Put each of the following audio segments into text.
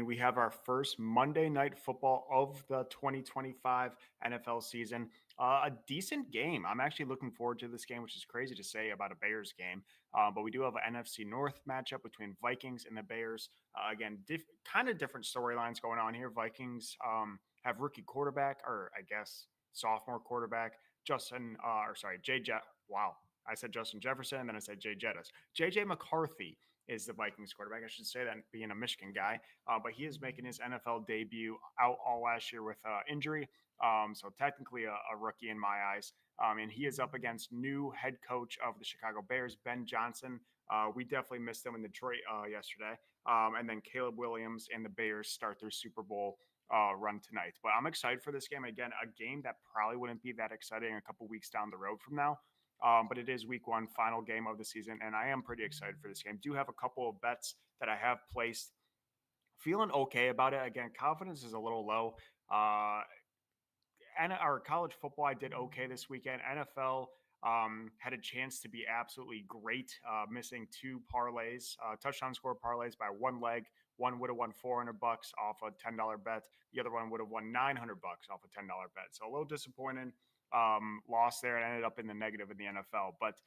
mean, we have our first Monday night football of the 2025 NFL season. A decent game. I'm actually looking forward to this game, which is crazy to say about a Bears game. But we do have an NFC North matchup between Vikings and the Bears. Again, kind of different storylines going on here. Vikings have rookie quarterback, or I guess sophomore quarterback, Jay Jet. Wow. I said Justin Jefferson, and then I said Jay Jettis. JJ McCarthy is the Vikings quarterback. I should say that being a Michigan guy, but he is making his NFL debut out all last year with injury. So technically a rookie in my eyes. And he is up against new head coach of the Chicago Bears, Ben Johnson. We definitely missed him in Detroit yesterday. And then Caleb Williams and the Bears start their Super Bowl run tonight. But I'm excited for this game. Again, a game that probably wouldn't be that exciting a couple weeks down the road from now. But it is week one, final game of the season, and I am pretty excited for this game. Do have a couple of bets that I have placed. Feeling okay about it. Again, confidence is a little low. And our college football, I did okay this weekend. NFL had a chance to be absolutely great, missing two parlays, touchdown score parlays by one leg. One would have won $400 off a $10 bet. The other one would have won $900 off a $10 bet. So a little disappointing. Loss there and ended up in the negative in the NFL. But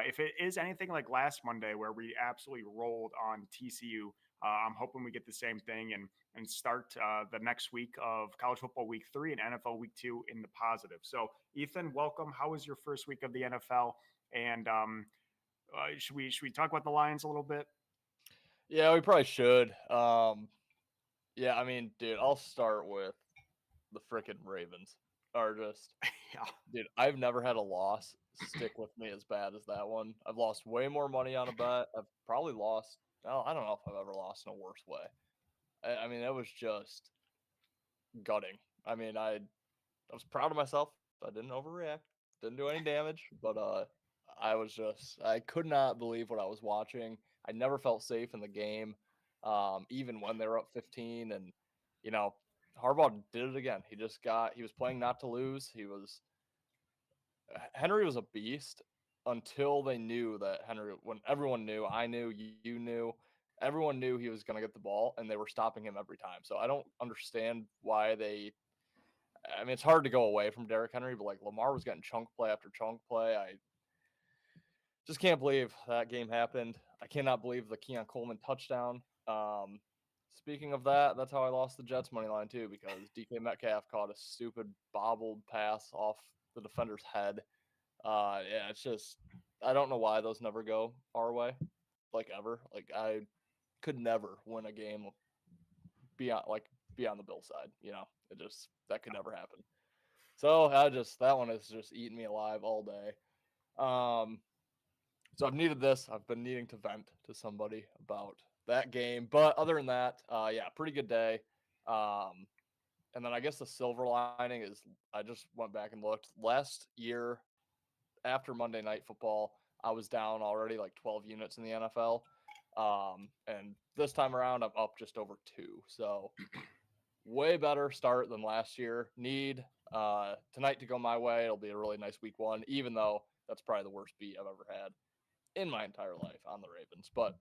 if it is anything like last Monday where we absolutely rolled on TCU, I'm hoping we get the same thing and start the next week of college football week 3 and NFL week 2 in the positive. So Ethan, welcome. How was your first week of the NFL? And should we talk about the Lions a little bit? Yeah, we probably should. Yeah, I mean, dude, I'll start with the frickin' Ravens. Are just, Yeah. dude, I've never had a loss stick with me as bad as that one. I've lost way more money on a bet. I've probably lost, I don't know if I've ever lost in a worse way. I mean, it was just gutting. I mean, I was proud of myself. I didn't overreact, didn't do any damage, but I could not believe what I was watching. I never felt safe in the game, even when they were up 15. And, you know, Harbaugh did it again. He was playing not to lose. Henry was a beast until they knew that when everyone knew, I knew, you knew, everyone knew he was going to get the ball, and they were stopping him every time. So I don't understand why I mean, it's hard to go away from Derrick Henry, but like Lamar was getting chunk play after chunk play. I just can't believe that game happened. I cannot believe the Keon Coleman touchdown. Speaking of that, that's how I lost the Jets money line too, because DK Metcalf caught a stupid bobbled pass off the defender's head. Yeah, it's just, I don't know why those never go our way, like ever. Like I could never win a game beyond the Bill side. You know, that could never happen. So that one is just eating me alive all day. So I've needed this. I've been needing to vent to somebody about that game. But other than that, yeah, pretty good day. And then I guess the silver lining is I just went back and looked. Last year, after Monday Night Football, I was down already like 12 units in the NFL. And this time around, I'm up just over 2. So way better start than last year. Need tonight to go my way. It'll be a really nice week 1, even though that's probably the worst beat I've ever had in my entire life on the Ravens. But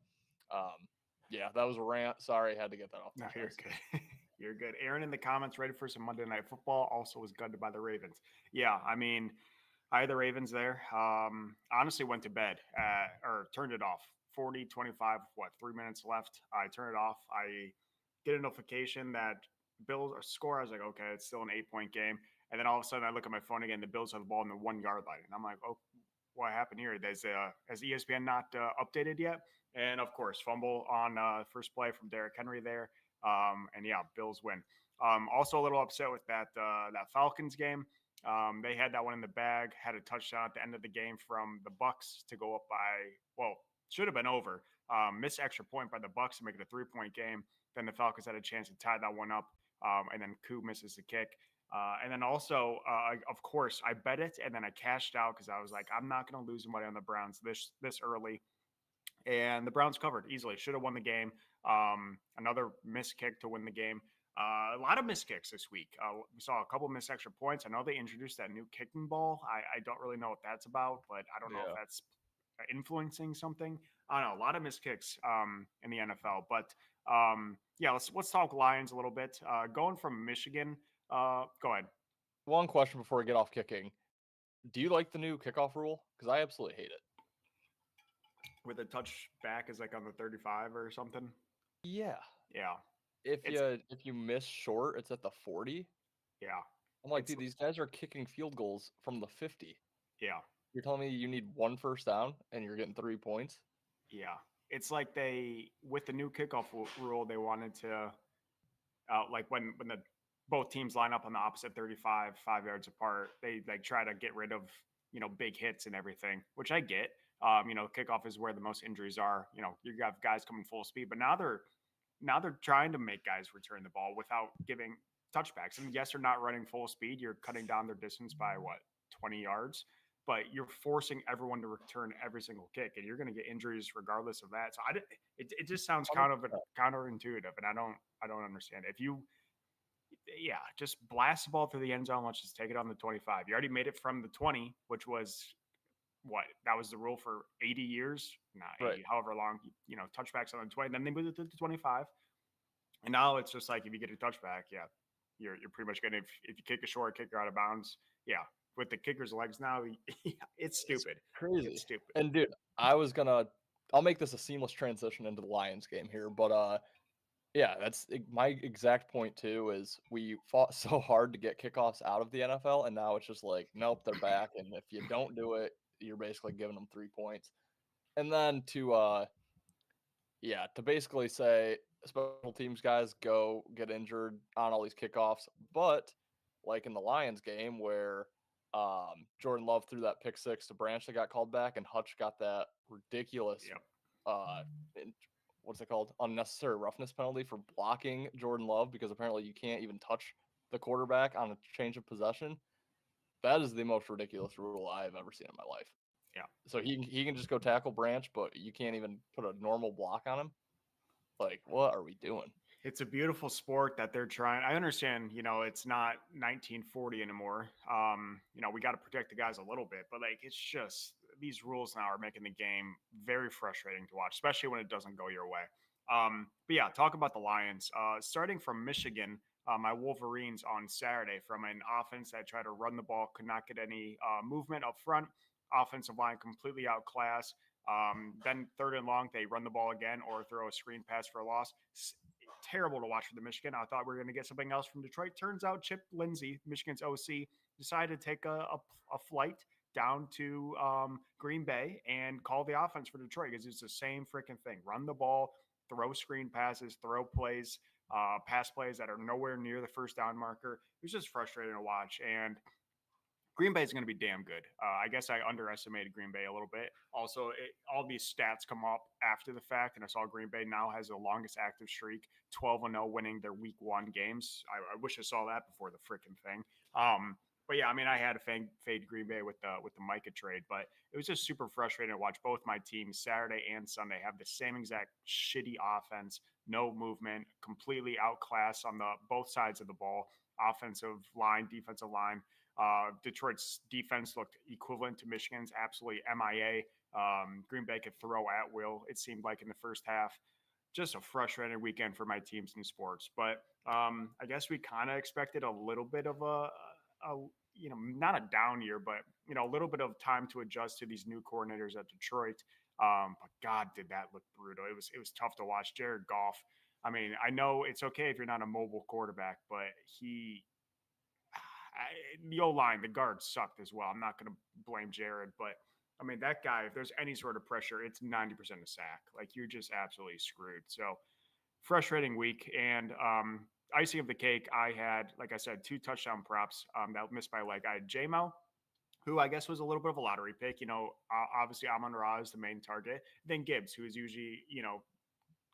yeah, that was a rant. Sorry, I had to get that off my chest. You're good. You're good. Aaron in the comments, ready for some Monday Night Football, also was gutted by the Ravens. Yeah, I mean, I had the Ravens there. Honestly went to bed or turned it off. 40-25, 3 minutes left. I turn it off. I get a notification that Bills score. I was like, okay, it's still an 8-point game. And then all of a sudden I look at my phone again. The Bills have the ball in the 1 yard line. And I'm like, oh, what happened here? Has ESPN not updated yet? And of course, fumble on first play from Derrick Henry there. And yeah, Bills win. Also a little upset with that Falcons game. They had that one in the bag, had a touchdown at the end of the game from the Bucs to go up by, should have been over. Missed extra point by the Bucs to make it a 3-point game. Then the Falcons had a chance to tie that one up. And then Koo misses the kick. And then also, of course, I bet it, and then I cashed out because I was like, I'm not going to lose money on the Browns this early. And the Browns covered easily. Should have won the game. Another missed kick to win the game. A lot of missed kicks this week. We saw a couple missed extra points. I know they introduced that new kicking ball. I don't really know what that's about, but I don't know if that's influencing something. I don't know. A lot of missed kicks in the NFL. But Yeah, let's talk Lions a little bit. Going from Michigan, go ahead. One question before we get off kicking. Do you like the new kickoff rule? Because I absolutely hate it. Where the touchback is like on the 35 or something. Yeah. Yeah, If it's you miss short, it's at the 40. yeah, I'm like, it's dude, these guys are kicking field goals from the 50. yeah, You're telling me you need one first down and you're getting 3 points? yeah. It's like they with the new kickoff rule, they wanted to like when the both teams line up on the opposite 35, 5 yards apart, they like try to get rid of big hits and everything, which I get. Kickoff is where the most injuries are. You have guys coming full speed, but now they're trying to make guys return the ball without giving touchbacks. And yes, they're not running full speed. You're cutting down their distance by what 20 yards, but you're forcing everyone to return every single kick, and you're going to get injuries regardless of that. So it just sounds kind of 100%. counterintuitive, and I don't understand it. If you yeah, just blast the ball through the end zone. Let's just take it on the 25. You already made it from the 20, which was what that was the rule for 80 years, not Right. 80, however long. Touchbacks on the 20. Then they moved it to the 25. And now it's just like if you get a touchback, yeah, you're pretty much gonna if you kick a short kicker out of bounds, yeah. With the kicker's legs now, yeah, it's It's stupid. It's crazy. stupid. And dude, I'll make this a seamless transition into the Lions game here, but yeah, that's my exact point too. Is we fought so hard to get kickoffs out of the NFL, and now it's just like, nope, they're back, and if you don't do it, you're basically giving them 3 points. And then to basically say special teams guys go get injured on all these kickoffs, but like in the Lions game where Jordan Love threw that pick six to Branch that got called back, and Hutch got that ridiculous Yep. uh, what's it called, unnecessary roughness penalty for blocking Jordan Love because apparently you can't even touch the quarterback on a change of possession. That is the most ridiculous rule I've ever seen in my life. Yeah. So he can just go tackle Branch, but you can't even put a normal block on him. Like, what are we doing? It's a beautiful sport that they're trying. I understand, it's not 1940 anymore. We got to protect the guys a little bit, but like it's just these rules now are making the game very frustrating to watch, especially when it doesn't go your way. But yeah, talk about the Lions. Starting from Michigan, my Wolverines on Saturday from an offense that tried to run the ball, could not get any movement up front. Offensive line completely outclassed. Then third and long, they run the ball again or throw a screen pass for a loss. Terrible to watch for the Michigan. I thought we were going to get something else from Detroit. Turns out Chip Lindsey, Michigan's OC, decided to take a flight down to Green Bay and call the offense for Detroit because it's the same freaking thing. Run the ball, throw screen passes, throw plays, pass plays that are nowhere near the first down marker. It was just frustrating to watch. And Green Bay is going to be damn good. I guess I underestimated Green Bay a little bit. Also, all these stats come up after the fact, and I saw Green Bay now has the longest active streak, 12-0, winning their Week 1 games. I wish I saw that before the freaking thing. But yeah, I mean, I had to fade Green Bay with the Micah trade, but it was just super frustrating to watch both my teams Saturday and Sunday have the same exact shitty offense, no movement, completely outclassed on the both sides of the ball, offensive line, defensive line. Detroit's defense looked equivalent to Michigan's, absolutely MIA. Green Bay could throw at will, it seemed like in the first half. Just a frustrating weekend for my teams in sports. But I guess we kind of expected a little bit of not a down year, but a little bit of time to adjust to these new coordinators at Detroit. But God, did that look brutal? It was tough to watch. Jared Goff. I mean, I know it's okay if you're not a mobile quarterback, but the O line, the guards sucked as well. I'm not going to blame Jared, but I mean, that guy, if there's any sort of pressure, it's 90% a sack. Like, you're just absolutely screwed. So, frustrating week. And icing of the cake, I had, like I said, 2 touchdown props that missed by leg. I had J-Mo, who I guess was a little bit of a lottery pick. Obviously, Amon-Ra is the main target. Then Gibbs, who is usually,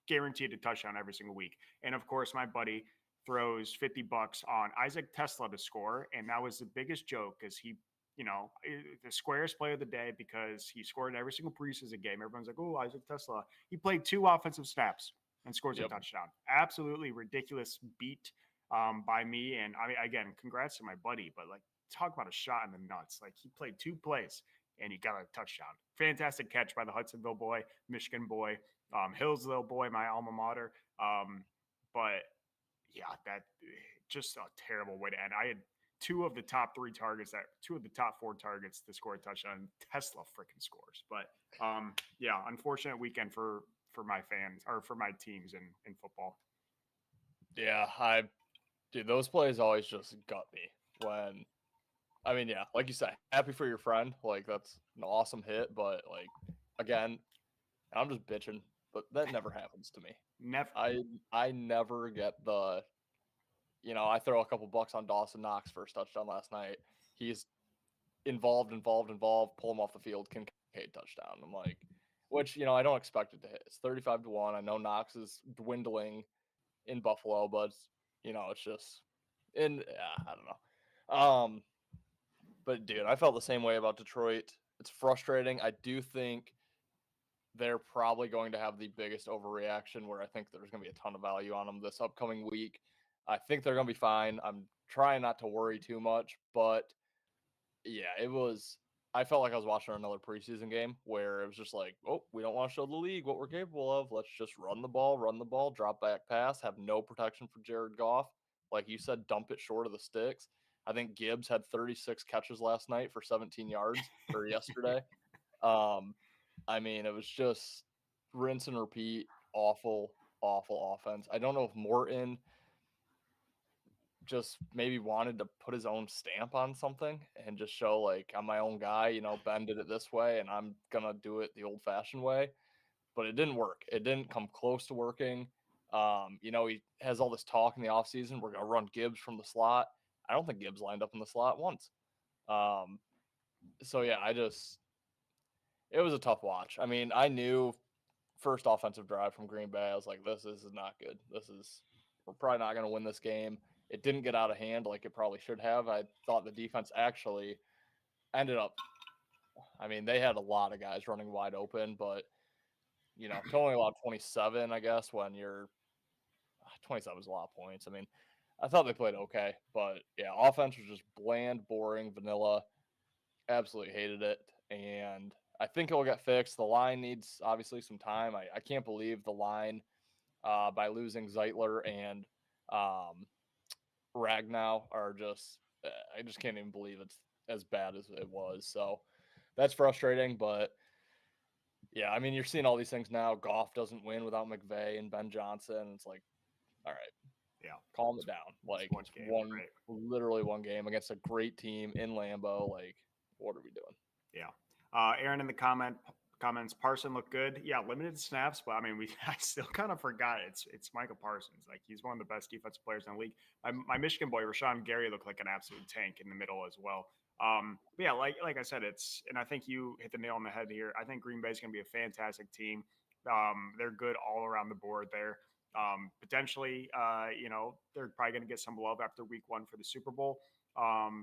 guaranteed a touchdown every single week. And of course, my buddy throws $50 on Isaac Tesla to score. And that was the biggest joke because he, the squarest play of the day because he scored in every single preseason game. Everyone's like, oh, Isaac Tesla. He played 2 offensive snaps and scores a touchdown. Absolutely ridiculous beat by me. And I mean, again, congrats to my buddy, but like, talk about a shot in the nuts. Like, he played 2 plays and he got a touchdown. Fantastic catch by the Hudsonville boy, Michigan boy. Hillsdale boy, my alma mater. But yeah, that just a terrible way to end. I had two of the top four targets to score a touchdown. Tesla freaking scores. But yeah, unfortunate weekend for my fans or for my teams in football. Yeah, dude, those plays always just gut me when. I mean, yeah, like you said, happy for your friend. Like that's an awesome hit, but like again, I'm just bitching, but that never happens to me. Never. I never get the, I throw a couple bucks on Dawson Knox first touchdown last night. He's involved, pull him off the field, Kincaid touchdown. I'm like, which, I don't expect it to hit. It's 35-1. I know Knox is dwindling in Buffalo, but it's just I don't know. But dude, I felt the same way about Detroit. It's frustrating. I do think they're probably going to have the biggest overreaction where I think there's going to be a ton of value on them this upcoming week. I think they're going to be fine. I'm trying not to worry too much, but yeah, I felt like I was watching another preseason game where it was just like, oh, we don't want to show the league what we're capable of. Let's just run the ball, drop back pass, have no protection for Jared Goff. Like you said, dump it short of the sticks. I think Gibbs had 36 catches last night for 17 yards or yesterday. I mean, it was just rinse and repeat, awful, awful offense. I don't know if Morton just maybe wanted to put his own stamp on something and just show like I'm my own guy, Ben did it this way and I'm gonna do it the old fashioned way. But it didn't work. It didn't come close to working. He has all this talk in the offseason. We're gonna run Gibbs from the slot. I don't think Gibbs lined up in the slot once. So yeah, it was a tough watch. I mean, I knew first offensive drive from Green Bay, I was like, this is not good. We're probably not going to win this game. It didn't get out of hand like it probably should have. I thought the defense actually ended up, I mean, they had a lot of guys running wide open, but, to only allow 27, I guess, when you're 27 is a lot of points. I mean, I thought they played okay, but yeah, offense was just bland, boring, vanilla. Absolutely hated it. And I think it'll get fixed. The line needs obviously some time. I can't believe the line by losing Zeitler and Ragnow are just, I just can't even believe it's as bad as it was. So that's frustrating. But yeah, I mean, you're seeing all these things now. Goff doesn't win without McVay and Ben Johnson. It's like, all right, Yeah, calm it down. Like one game, right? literally one game against a great team in Lambeau. Like, what are we doing? Yeah. Aaron in the comments, Parson looked good. Yeah, limited snaps, but I mean, I still kind of forgot it's Micah Parsons. Like he's one of the best defensive players in the league. My Michigan boy Rashawn Gary looked like an absolute tank in the middle as well. But yeah, like I said, and I think you hit the nail on the head here. I think Green Bay is going to be a fantastic team. They're good all around the board there. Potentially, they're probably going to get some love after week one for the Super Bowl.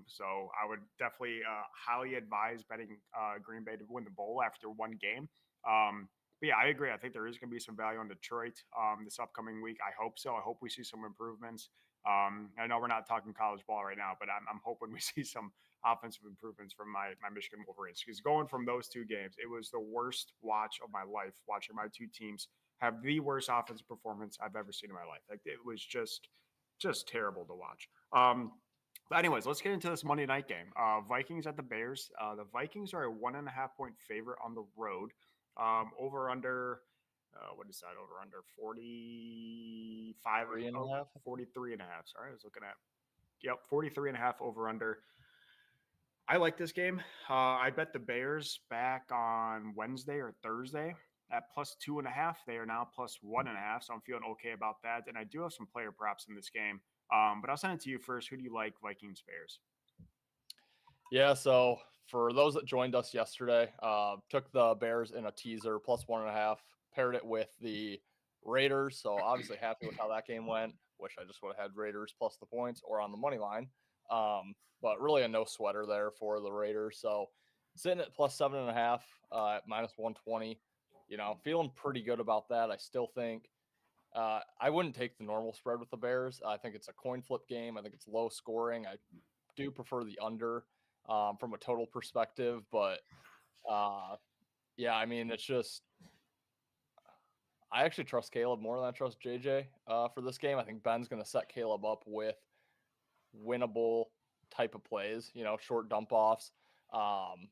So I would definitely highly advise betting Green Bay to win the bowl after one game. But yeah, I agree. I think there is going to be some value on Detroit this upcoming week. I hope so. I hope we see some improvements. I know we're not talking college ball right now, but I'm hoping we see some offensive improvements from my Michigan Wolverines. Because going from those two games, it was the worst watch of my life watching my two teams have the worst offensive performance I've ever seen in my life. Like it was just terrible to watch. But anyways, let's get into this Monday night game. Vikings at the Bears. The Vikings are a 1.5-point favorite on the road. Over under, what is that? Over under 45, 43.5. Sorry, I was looking at, 43.5 over under. I like this game. I bet the Bears back on Wednesday or Thursday at +2.5. They are now +1.5. So I'm feeling okay about that. And I do have some player props in this game. But I'll send it to you first. Who do you like, Vikings, Bears? Yeah, so for those that joined us yesterday, took the Bears in a teaser +1.5, paired it with the Raiders. So obviously happy with how that game went. Wish I just would have had Raiders plus the points or on the money line. But really a no sweater there for the Raiders. So sitting at +7.5 at -120. Feeling pretty good about that. I still think I wouldn't take the normal spread with the Bears. I think it's a coin flip game. I think it's low scoring. I do prefer the under from a total perspective, but yeah, I mean, it's just I actually trust Caleb more than I trust JJ for this game. I think Ben's going to set Caleb up with winnable type of plays, short dump offs, um,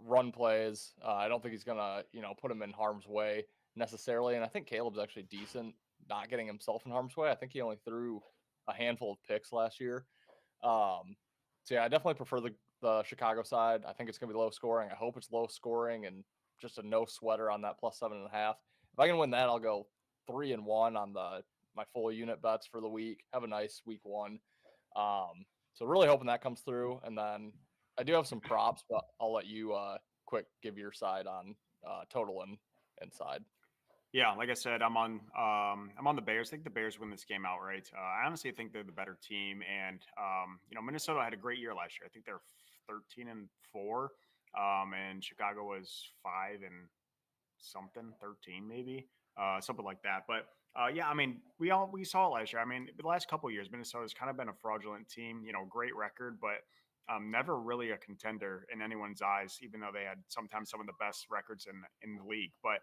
run plays. I don't think he's going to, put him in harm's way necessarily. And I think Caleb's actually decent not getting himself in harm's way. I think he only threw a handful of picks last year. So yeah, I definitely prefer the Chicago side. I think it's gonna be low scoring. I hope it's low scoring and just a no sweater on that plus 7.5. If I can win that, I'll go 3-1 on my full unit bets for the week. Have a nice week one. So really hoping that comes through. And then I do have some props, but I'll let you quick give your side on total and inside. Yeah, like I said, I'm on the Bears. I think the Bears win this game outright. I honestly think they're the better team, and Minnesota had a great year last year. I think they're 13-4, and Chicago was 5 and something, 13 maybe, something like that. But yeah, I mean, we saw it last year. I mean, the last couple of years, Minnesota's kind of been a fraudulent team. Great record, but never really a contender in anyone's eyes. Even though they had sometimes some of the best records in the league. But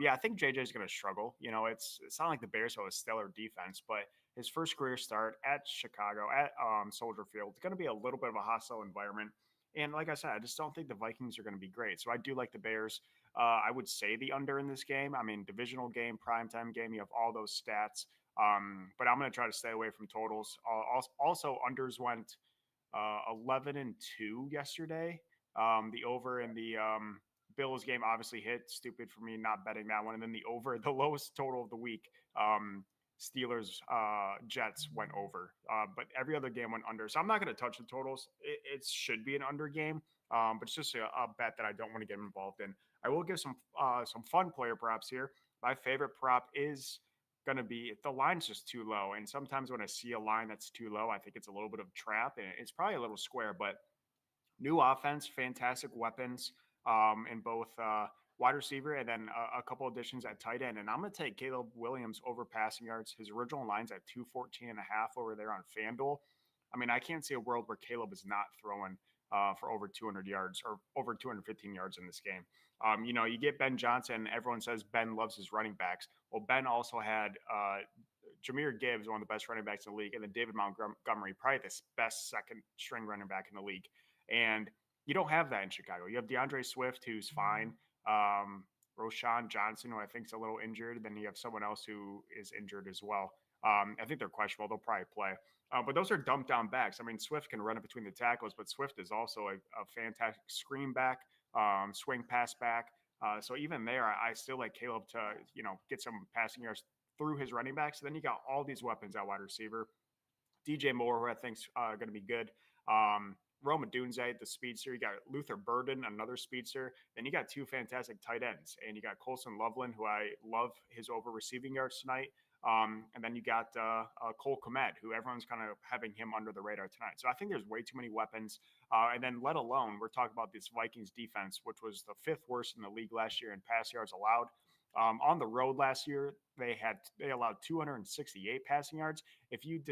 yeah, I think JJ is going to struggle. It's not like the Bears have a stellar defense, but his first career start at Chicago at Soldier Field, it's going to be a little bit of a hostile environment. And like I said, I just don't think the Vikings are going to be great. So I do like the Bears. I would say the under in this game. I mean, divisional game, primetime game, you have all those stats. But I'm going to try to stay away from totals. Also, unders went 11-2 yesterday. The over in the Bills game obviously hit. Stupid for me not betting that one. And then the over, the lowest total of the week. Steelers Jets went over, but every other game went under. So I'm not going to touch the totals. It should be an under game, but it's just a bet that I don't want to get involved in. I will give some fun player props here. My favorite prop is going to be the line's just too low, and sometimes when I see a line that's too low, I think it's a little bit of a trap, and it's probably a little square. But new offense, fantastic weapons in both wide receiver and then a couple additions at tight end. And I'm going to take Caleb Williams over passing yards. His original line's at 214.5 over there on FanDuel. I mean, I can't see a world where Caleb is not throwing for over 200 yards or over 215 yards in this game. You get Ben Johnson. Everyone says Ben loves his running backs. Well, Ben also had Jahmyr Gibbs, one of the best running backs in the league, and then David Montgomery, probably the best second string running back in the league. And you don't have that in Chicago. You have DeAndre Swift, who's fine. Roshan Johnson, who I think is a little injured. Then you have someone else who is injured as well. I think they're questionable. They'll probably play. But those are dumped down backs. I mean, Swift can run it between the tackles, but Swift is also a fantastic screen back, swing pass back. So even there, I still like Caleb to, get some passing yards through his running backs. So then you got all these weapons at wide receiver. DJ Moore, who I think's going to be good. Rome Odunze, the speedster. You got Luther Burden, another speedster. Then you got two fantastic tight ends. And you got Colson Loveland, who I love his over receiving yards tonight. And then you got Cole Kmet, who everyone's kind of having him under the radar tonight. So I think there's way too many weapons. And then let alone, we're talking about this Vikings defense, which was the fifth worst in the league last year in pass yards allowed. On the road last year, they allowed 268 passing yards. If you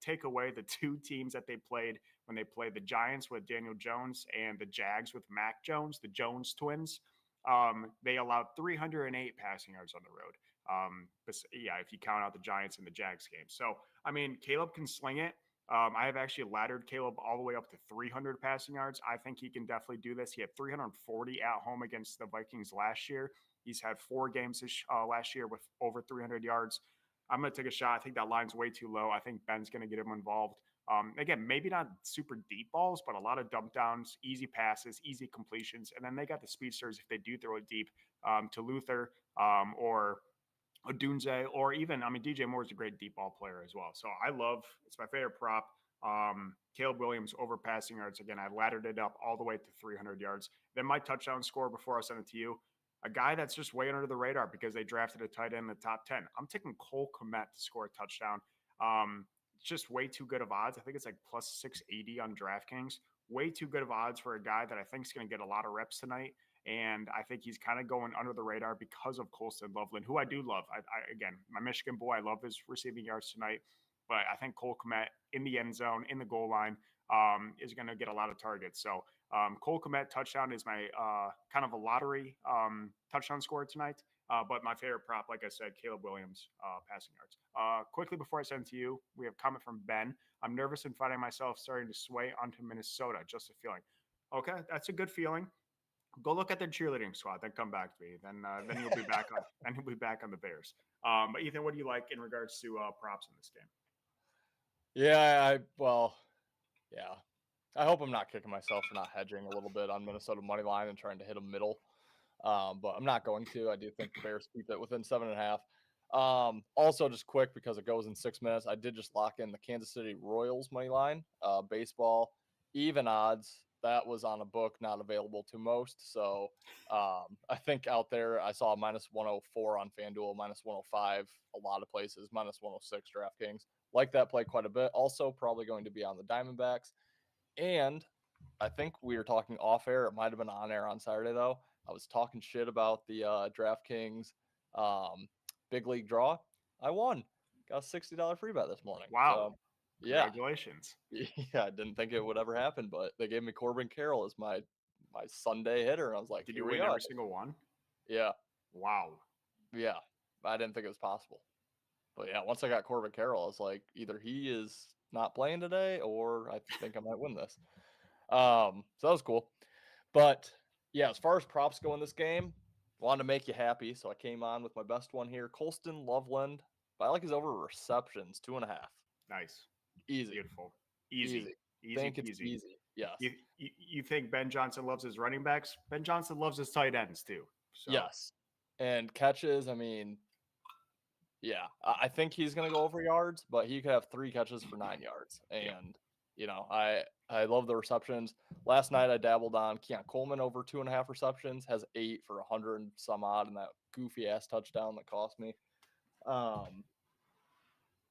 take away the two teams that they played when they played the Giants with Daniel Jones and the Jags with Mac Jones, the Jones twins, they allowed 308 passing yards on the road. But yeah, if you count out the Giants and the Jags game. So, I mean, Caleb can sling it. I have actually laddered Caleb all the way up to 300 passing yards. I think he can definitely do this. He had 340 at home against the Vikings last year. He's had 4 games last year with over 300 yards. I'm going to take a shot. I think that line's way too low. I think Ben's going to get him involved. Again, maybe not super deep balls, but a lot of dump downs, easy passes, easy completions. And then they got the speedsters if they do throw it deep to Luther or Odunze, or even, DJ Moore is a great deep ball player as well. So it's my favorite prop. Caleb Williams over passing yards. Again, I laddered it up all the way to 300 yards. Then my touchdown score before I send it to you, a guy that's just way under the radar because they drafted a tight end in the top 10. I'm taking Cole Kmet to score a touchdown. It's just way too good of odds. I think it's like plus 680 on DraftKings. Way too good of odds for a guy that I think is going to get a lot of reps tonight. And I think he's kind of going under the radar because of Colson Loveland, who I do love. Again, my Michigan boy, I love his receiving yards tonight. But I think Cole Kmet in the end zone, in the goal line, is going to get a lot of targets. So Cole Kmet touchdown is my kind of a lottery touchdown score tonight. But my favorite prop, like I said, Caleb Williams, passing yards. Quickly before I send it to you, we have a comment from Ben. I'm nervous and finding myself starting to sway onto Minnesota. Just a feeling. Okay, that's a good feeling. Go look at their cheerleading squad, then come back to me. Then you'll be back on. Then you'll be back on the Bears. But Ethan, what do you like in regards to props in this game? Well, yeah. I hope I'm not kicking myself for not hedging a little bit on Minnesota money line and trying to hit a middle. But I'm not going to. I do think the Bears keep it within 7.5. Also, just quick because it goes in 6 minutes, I did just lock in the Kansas City Royals money line, baseball, even odds. That was on a book not available to most. So I think out there I saw minus 104 on FanDuel, minus 105 a lot of places, minus 106 DraftKings. Like that play quite a bit. Also, probably going to be on the Diamondbacks. And I think we were talking off air. It might have been on air on Saturday, though. I was talking shit about the DraftKings big league draw. I won. Got a $60 free bet this morning. Wow! So, yeah. Congratulations. Yeah, I didn't think it would ever happen, but they gave me Corbin Carroll as my Sunday hitter. And I was like, Did here you we win go. every single one? Yeah. Wow. Yeah. I didn't think it was possible. But yeah, once I got Corbin Carroll, I was like, either he is not playing today or I think I might win this. So that was cool. But yeah, as far as props go in this game, wanted to make you happy. So I came on with my best one here. Colston Loveland. I like his over receptions, 2.5. Nice. Easy. Beautiful. Easy. Easy. Easy Think it's peasy. easy. Yes. You think Ben Johnson loves his running backs? Ben Johnson loves his tight ends too. So Yes. And catches, I mean, yeah, I think he's going to go over yards, but he could have 3 catches for 9 yards. And, I love the receptions. Last night I dabbled on Keon Coleman over 2.5 receptions, has 8 for 100 and some odd, and that goofy ass touchdown that cost me.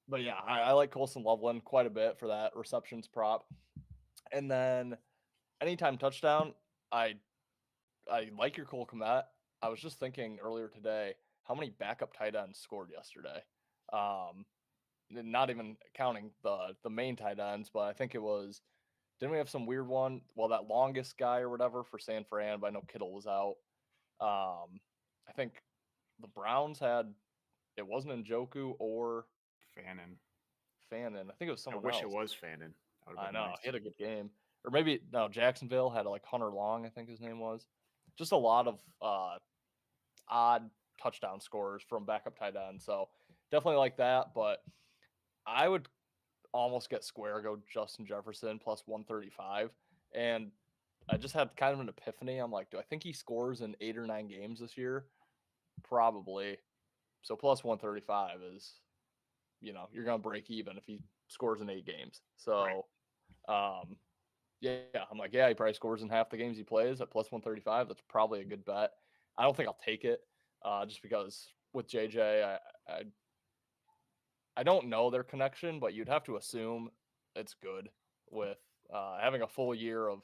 But yeah, I like Colson Loveland quite a bit for that receptions prop. And then anytime touchdown, I like your Cole Kmet. I was just thinking earlier today how many backup tight ends scored yesterday. Not even counting the main tight ends, but I think it was. Didn't we have some weird one? Well, that longest guy or whatever for San Fran, but I know Kittle was out. I think the Browns had it wasn't Njoku or Fannin. Fannin. I think it was I someone wish else. it was Fannin. That would I have been know nice. he had a good game, or maybe no. Jacksonville had like Hunter Long, I think his name was. Just a lot of odd touchdown scorers from backup tight end. So definitely like that. But I would almost get square go Justin Jefferson plus 135. And I just had kind of an epiphany. I'm like, do I think he scores in 8 or 9 games this year? Probably. So plus 135 is, you're going to break even if he scores in 8 games. So, yeah, I'm like, yeah, he probably scores in half the games he plays at plus 135. That's probably a good bet. I don't think I'll take it just because with JJ, I don't know their connection, but you'd have to assume it's good with having a full year of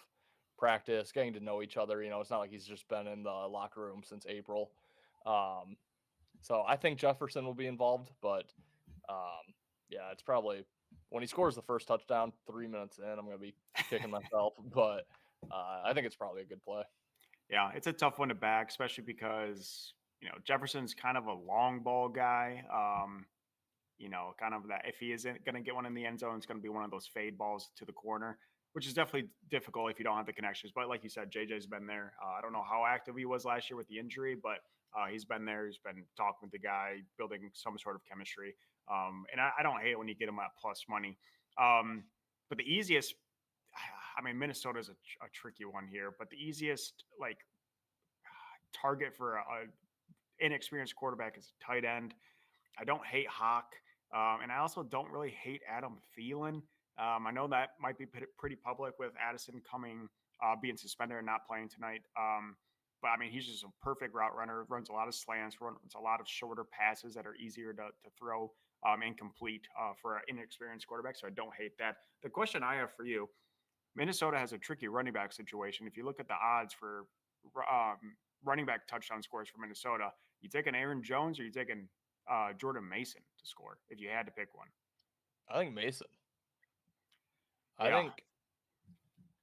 practice, getting to know each other. It's not like he's just been in the locker room since April. So I think Jefferson will be involved, but yeah, it's probably when he scores the first touchdown 3 minutes in, I'm going to be kicking myself, but I think it's probably a good play. Yeah, it's a tough one to back, especially because Jefferson's kind of a long ball guy. Kind of that if he isn't going to get one in the end zone, it's going to be one of those fade balls to the corner, which is definitely difficult if you don't have the connections. But like you said, JJ's been there. I don't know how active he was last year with the injury, but he's been there. He's been talking with the guy, building some sort of chemistry. And I don't hate it when you get him at plus money. But the easiest, I mean, Minnesota's a tricky one here, but the easiest target for a inexperienced quarterback is a tight end. I don't hate Hawk, and I also don't really hate Adam Thielen. I know that might be pretty public with Addison being suspended and not playing tonight. But I mean, he's just a perfect route runner. Runs a lot of slants, runs a lot of shorter passes that are easier to throw incomplete for an inexperienced quarterback. So I don't hate that. The question I have for you: Minnesota has a tricky running back situation. If you look at the odds for running back touchdown scores for Minnesota, you taking Aaron Jones or you taking Jordan Mason to score if you had to pick one? I think Mason. I Yeah. think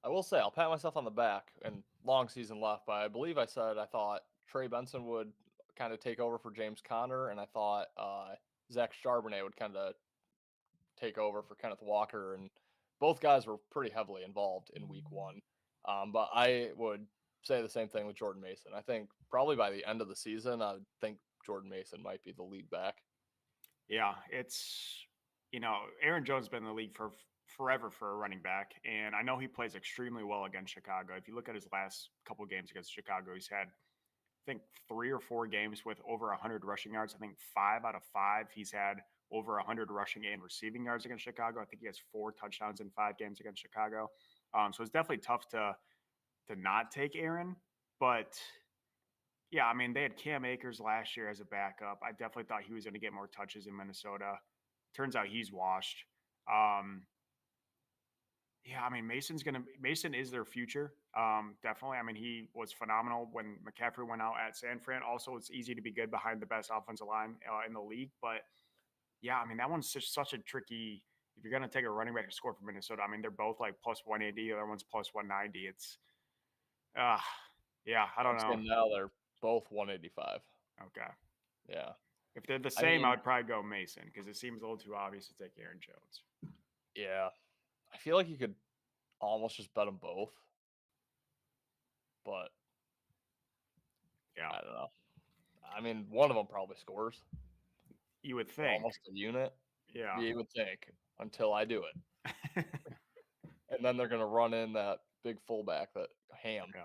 I will say I'll pat myself on the back and long season left, but I believe I said I thought Trey Benson would kind of take over for James Conner, and I thought Zach Charbonnet would kind of take over for Kenneth Walker, and both guys were pretty heavily involved in week one. But I would say the same thing with Jordan Mason. I think probably by the end of the season, I think Jordan Mason might be the lead back. Yeah, it's Aaron Jones has been in the league for forever for a running back, and I know he plays extremely well against Chicago. If you look at his last couple games against Chicago, he's had I think 3 or 4 games with over 100 rushing yards. I think 5 out of 5 he's had over 100 rushing and receiving yards against Chicago. I think he has 4 touchdowns in 5 games against Chicago. So it's definitely tough to not take Aaron, but yeah, I mean, they had Cam Akers last year as a backup. I definitely thought he was going to get more touches in Minnesota. Turns out he's washed. Um, yeah, I mean, Mason is their future. Definitely. I mean, he was phenomenal when McCaffrey went out at San Fran. Also, it's easy to be good behind the best offensive line in the league. But yeah, I mean, that one's just such a tricky. If you're going to take a running back to score for Minnesota, I mean, they're both like plus 180. The other one's plus 190. It's, uh, yeah, I don't I'm know. saying now they're both 185. Okay. Yeah. If they're the I same, mean, I would probably go Mason because it seems a little too obvious to take Aaron Jones. yeah. I feel like you could almost just bet them both, but Yeah, I don't know. I mean, one of them probably scores. you would For think. almost a unit. Yeah. You would think until I do it. And then they're going to run in that big fullback, that Ham. Yeah.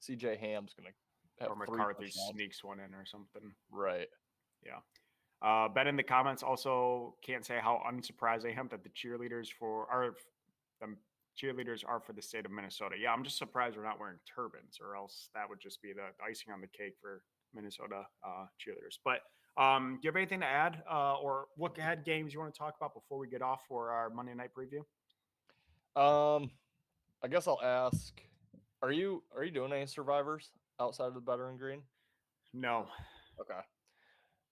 CJ Ham's going to have Or 3 McCarthy touchdowns. sneaks one in or something. Right. Yeah. Ben in the comments also can't say how unsurprised I am that the cheerleaders are for the state of Minnesota. Yeah, I'm just surprised we're not wearing turbans, or else that would just be the icing on the cake for Minnesota cheerleaders. But do you have anything to add or look ahead games you want to talk about before we get off for our Monday night preview? I guess I'll ask, are you doing any survivors outside of the Better and Green? No. Okay.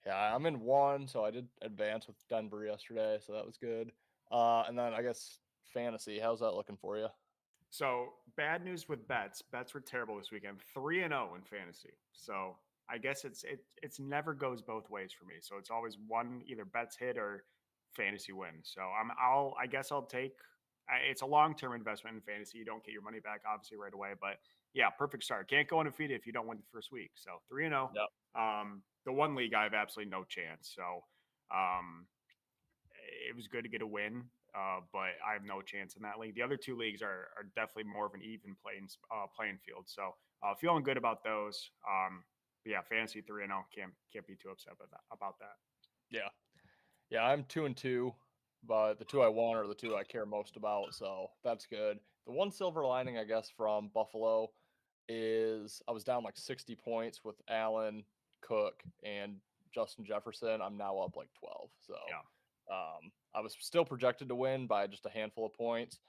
Yeah, I'm in one, so I did advance with Denver yesterday, so that was good. And then I guess fantasy, how's that looking for you? So bad news with bets. Bets were terrible this weekend. 3-0 in fantasy. So I guess it's never goes both ways for me. So it's always one either bets hit or fantasy win. So I guess I'll take. It's a long-term investment in fantasy. You don't get your money back obviously right away, but yeah, perfect start. Can't go undefeated if you don't win the first week. So 3-0. Yep. The one league I have absolutely no chance. So it was good to get a win. But I have no chance in that league. The other 2 leagues are definitely more of an even playing field. So feeling good about those. But yeah, fantasy 3-0 can't be too upset about that. Yeah, I'm 2-2, but the 2 I won are the 2 I care most about, so that's good. The one silver lining, I guess, from Buffalo is I was down like 60 points with Allen, Cook, and Justin Jefferson. I'm now up like 12. So Yeah. I was still projected to win by just a handful of points.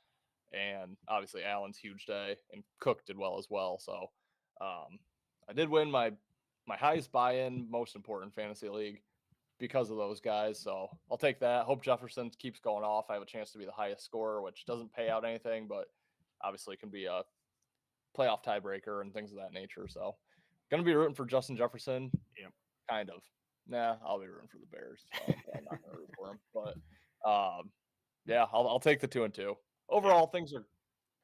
And obviously Allen's huge day, and Cook did well as well. So I did win my highest buy-in, most important fantasy league because of those guys. So I'll take that. Hope Jefferson keeps going off. I have a chance to be the highest scorer, which doesn't pay out anything, but obviously can be a playoff tiebreaker and things of that nature. So going to be rooting for Justin Jefferson. Yep. Kind of. Nah, I'll be rooting for the Bears. So I'm not going to root for him. But yeah, I'll take the 2-2. Overall, things are.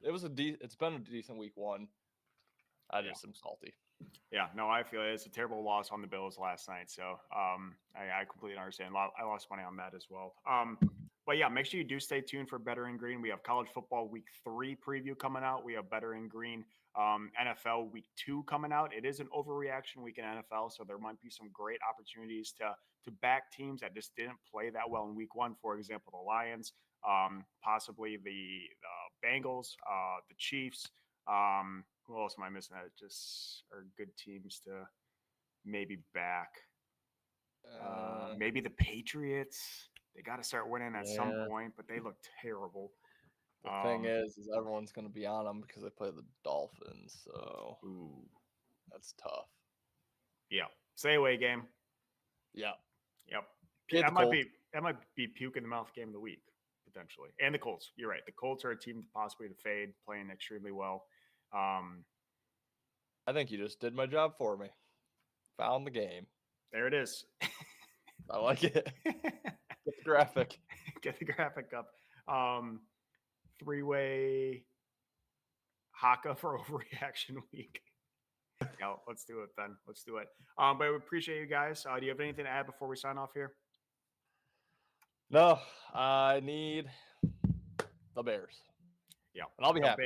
It's been a decent week one. I just am salty. Yeah, no, I feel it. It's a terrible loss on the Bills last night. So I completely understand. I lost money on that as well. But yeah, make sure you do stay tuned for Better in Green. We have college football week 3 preview coming out. We have Better in Green NFL week 2 coming out. It is an overreaction week in NFL, so there might be some great opportunities to back teams that just didn't play that well in week 1. For example, the Lions, possibly the Bengals, the Chiefs. Who else am I missing that just are good teams to maybe back? Maybe the Patriots. They got to start winning at some point, but they look terrible. The thing is everyone's going to be on them because they play the Dolphins. So that's tough. Yeah. Stay away game. Yeah. Yep. That might be puke in the mouth game of the week, potentially. And the Colts. You're right. The Colts are a team possibly to fade, playing extremely well. I think you just did my job for me. Found the game. There it is. I like it. Get the graphic. Get the graphic up. 3-way Haka for overreaction week. Yeah, let's do it then. Let's do it. But we appreciate you guys. Do you have anything to add before we sign off here? No, I need the Bears. Yeah, and I'll be the happy.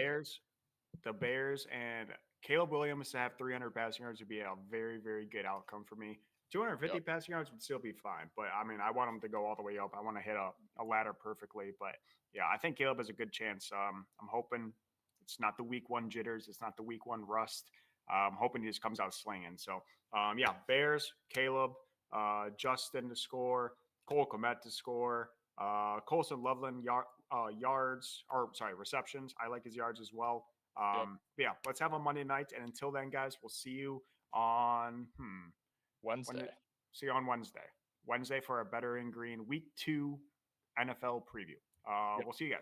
Bears, and Caleb Williams to have 300 passing yards would be a very, very good outcome for me. 250 passing yards would still be fine, but I mean, I want him to go all the way up. I want to hit a ladder perfectly, but yeah, I think Caleb has a good chance. I'm hoping it's not the week one jitters, it's not the week one rust. I'm hoping he just comes out slinging. So yeah, Bears, Caleb, Justin to score, Cole Komet to score, Colson Loveland yards, or sorry, receptions. I like his yards as well. Yeah, let's have a Monday night. And until then, guys, we'll see you on Wednesday. See you on Wednesday. Wednesday for a Better in Green Week 2 NFL preview. We'll see you guys.